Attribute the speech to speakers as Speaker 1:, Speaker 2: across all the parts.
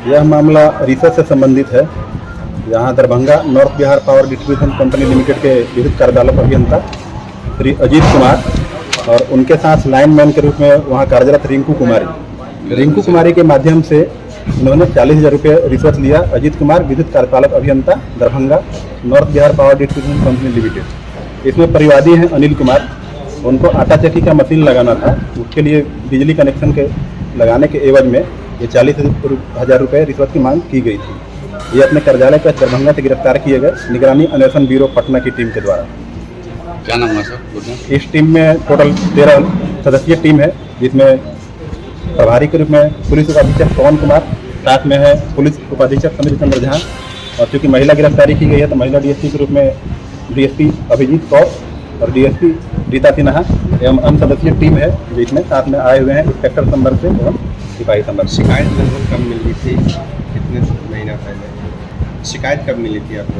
Speaker 1: यह मामला रिसर्च से संबंधित है। यहाँ Darbhanga north Bihar power distribution company limited के विद्युत कार्यपालक अभियंता श्री अजीत कुमार और उनके साथ लाइनमैन के रूप में वहाँ कार्यरत रिंकू कुमारी के माध्यम से उन्होंने 40,000 रुपये रिश्वत लिया। अजीत कुमार विद्युत कार्यपालक अभियंता Darbhanga north Bihar power distribution company limited. इसमें परिवादी हैं अनिल कुमार। उनको आटा चक्की का मशीन लगाना था, उसके लिए बिजली कनेक्शन के लगाने के एवज में ये 40,000 रुपये रिश्वत की मांग की गई थी। ये अपने कार्यालय पर दरभंगा से गिरफ्तार किए गए निगरानी अन्वेषण ब्यूरो पटना की टीम के द्वारा।
Speaker 2: क्या नाम है सर?
Speaker 1: इस टीम में टोटल 13 सदस्यीय टीम है, जिसमें प्रभारी के रूप में पुलिस उपाधीक्षक पवन कुमार, साथ में है पुलिस उपाधीक्षक समीर चंद्र झा, और चूँकि महिला गिरफ्तारी की गई है तो महिला डीएसपी के रूप में डीएसपी अभिजीत कौर और डीएसपी रीता सिन्हा एवं अन्य सदस्यीय टीम है, जिसमें साथ में आए हुए हैं इंस्पेक्टर संवर्ग से एवं सिपाही संवर्ग।
Speaker 3: शिकायत लगभग कब मिली थी? कितने महीना पहले शिकायत कब मिली थी आपको?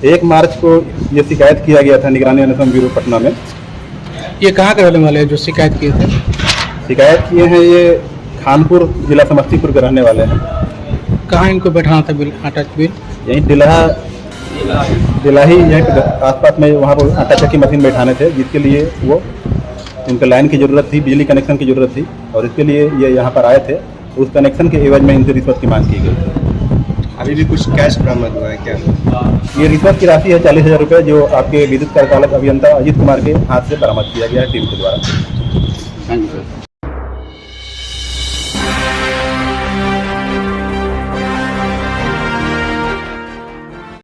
Speaker 1: 1 मार्च को ये शिकायत किया गया था निगरानी अन्वेषण ब्यूरो पटना में।
Speaker 4: ये कहाँ के रहने वाले हैं जो शिकायत किए थे?
Speaker 1: शिकायत किए हैं ये खानपुर जिला समस्तीपुर के रहने वाले हैं।
Speaker 4: कहाँ इनको बैठाना था बिल, आटा बिल?
Speaker 1: यहीं दिलाही यहीं पे आसपास में वहाँ पर आटा चक्की मशीन बैठाने थे, जिसके लिए वो उनके लाइन की ज़रूरत थी, बिजली कनेक्शन की ज़रूरत थी, और इसके लिए ये यहाँ पर आए थे। उस कनेक्शन के एवज में इनसे रिश्वत की मांग की गई।
Speaker 3: अभी भी कुछ कैश बरामद हुआ है क्या?
Speaker 1: ये रिश्वत की राशि है 40,000 रुपये, जो आपके विद्युत कार्यपालक अभियंता अजीत कुमार के हाथ से बरामद किया गया है टीम के द्वारा।
Speaker 2: Thank you sir.